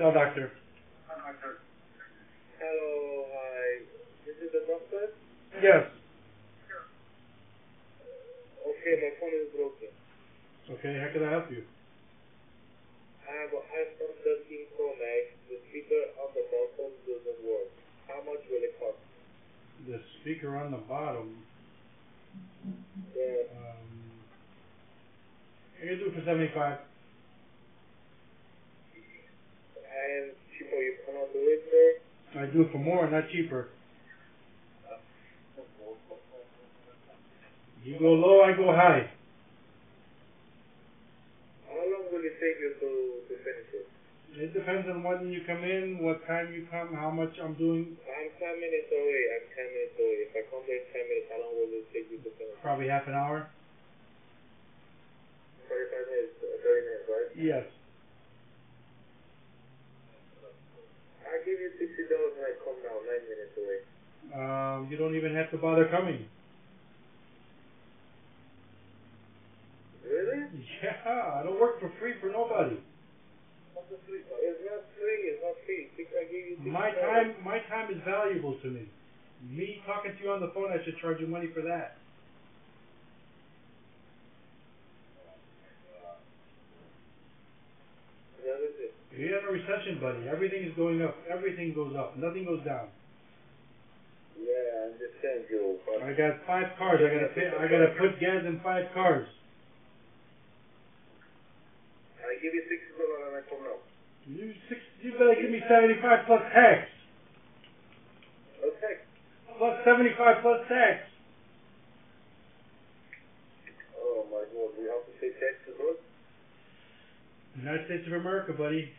Tell doctor. Hello, hi. This is the doctor? Yes. Okay, my phone is broken. Okay, how can I help you? I have an iPhone 13 Pro Max. The speaker on the bottom doesn't work. How much will it cost? The speaker on the bottom. Yeah. I can do it for 75. And cheaper, you cannot do it, sir? I do it for more, not cheaper. You go low, I go high. How long will it take you to finish it? It depends on when you come in, what time you come, how much I'm doing. I'm 10 minutes away. If I come there in 10 minutes, how long will it take you to finish? Probably half an hour. 45 minutes, 30 minutes, right? Yes. I'll give you $60 when I come now, 9 minutes away. You don't even have to bother coming. Really? Yeah, I don't work for free for nobody. It's not free. I give you $60. My time is valuable to me. Me talking to you on the phone, I should charge you money for that. We have a recession, buddy. Everything is going up. Everything goes up. Nothing goes down. Yeah, I understand you. I got 5 cars. I gotta put gas in 5 cars. I give you $60 and I come now. You better give me 75 plus tax. Okay. Plus 75 plus tax. Oh my God, we have to pay tax as well? United States of America, buddy.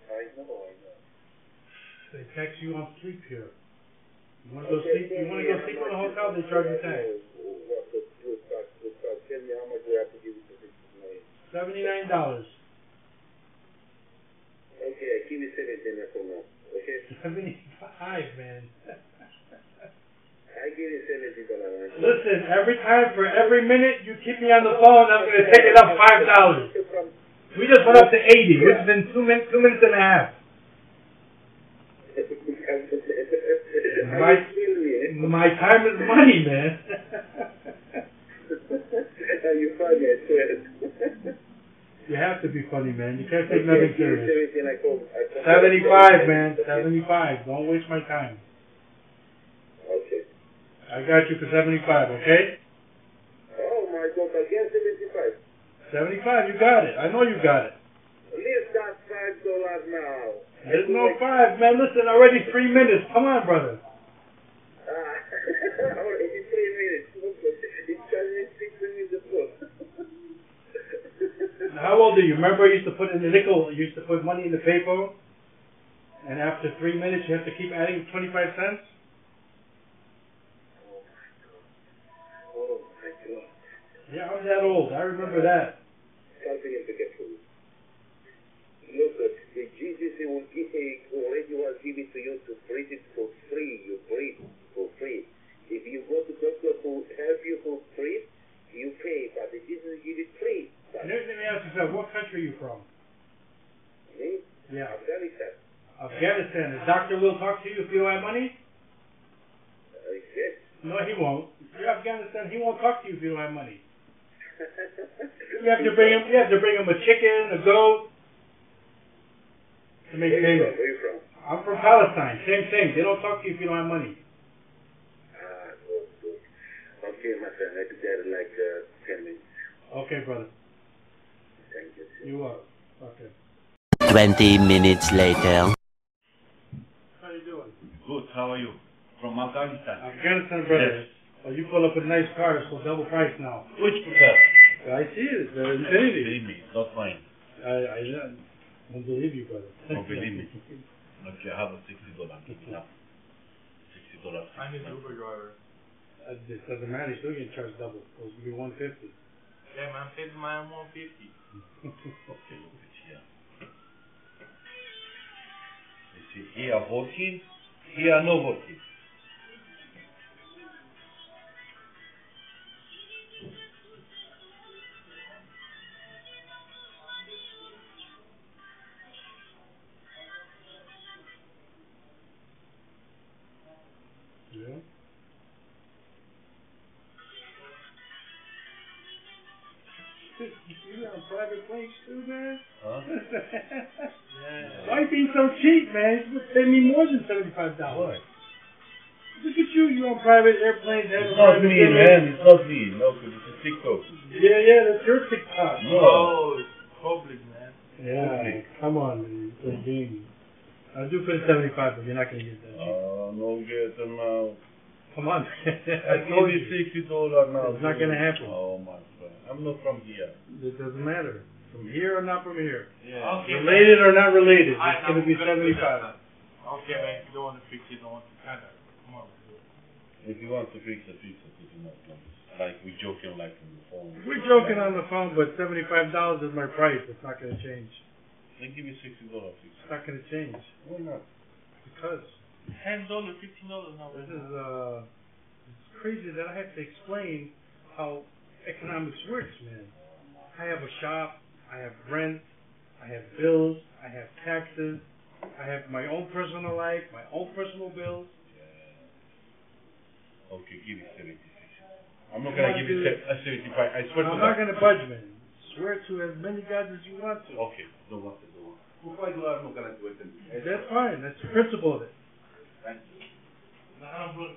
I know. They tax you on sleep here. You want to go sleep? You want to go sleep in a hotel? They charge you tax. Tell me how much we have to give you for this money. $79. Okay, I give you 17 for now. Okay. 75, man. I give you $70. Listen, every every minute you keep me on the phone, I'm going to take it up $5. We just went up to 80. It's been 2 minutes and a half. My time is money, man. You funny, I swear. You have to be funny, man. You can't take nothing serious. 75, man. 75. Don't waste my time. Okay. I got you for 75, okay? Oh my God, again 75. 75, you got it. I know you got it. Leave that $5 now. There's no 5, man. Listen, already 3 minutes. Come on, brother. Already 3 minutes. It's charging 6 minutes a foot. How old are you? Remember I used to put in the nickel, you used to put money in the payphone? And after 3 minutes you have to keep adding 25 cents? Oh my God. Yeah, I'm that old. I remember that. Something to get through. Look, the GCC will give it to you to breathe it for free. You breathe for free. If you go to doctor who help you for free, you pay, but the GCC give it free. Let me ask you something. What country are you from? Me? Yeah. Afghanistan. Afghanistan. The doctor will talk to you if you don't have money? Yes. No, he won't. You're Afghanistan. He won't talk to you if you don't have money. You have to bring him a chicken, a goat, to make payment. Where are you from? I'm from Palestine. Same thing. They don't talk to you if you don't have money. Good. Okay, my friend. I do that in like 10 minutes. Okay, brother. Thank you. You are. Okay. 20 minutes later. How you doing? Good, how are you? From Afghanistan. Afghanistan, brother. Yes. Oh, you pull up a nice car, so double price now. Which car? I see it. It's Infinity. Believe me, it's not mine. I don't believe you, brother. Don't believe me. Okay, I have a $60. Give me now. $60. I'm his Uber driver. It doesn't matter. You're still getting charged double. It's supposed to be $150. Yeah, man, paid my $150. Okay, look at here. You see, here working, here no working. know? You're on private planes too, man? Huh? Yeah. Why being so cheap, man? You would pay me more than $75. Why? Look at you, you're on private airplanes. It's not me, man. It's not me. No, because it's a TikTok. Yeah, that's your TikTok. No. Oh, it's public, man. Yeah, come on, man. You're playing games. I'll do for the 75, but you're not going to get that. No get them now. Come on. I told you $60 now. It's not going to happen. Oh my God. I'm not from here. It doesn't matter. From here or not from here. Yeah. Okay, Related or not related, I it's going to be know, 75. Okay, man. If you don't want to fix it, don't want to kind of. Come on. If you want to fix it, fix it. If you not, like we're joking like on the phone. We're joking on the phone, but $75 is my price. It's not going to change. Then give me $60. Fix It's not going to change. Why not? Because $10, $15 now. this is it's crazy that I have to explain how economics works, man. I have a shop, I have rent, I have bills, I have taxes, I have my own personal life, my own personal bills. Yeah. Okay, give me 76. I'm not gonna give you 75. I swear to I'm God. not going to budge, man. Swear to as many gods as you want to. Okay, don't want to do it. $5 I'm not gonna do it. That's fine. That's the principle of it. Thank you. No, I'm good.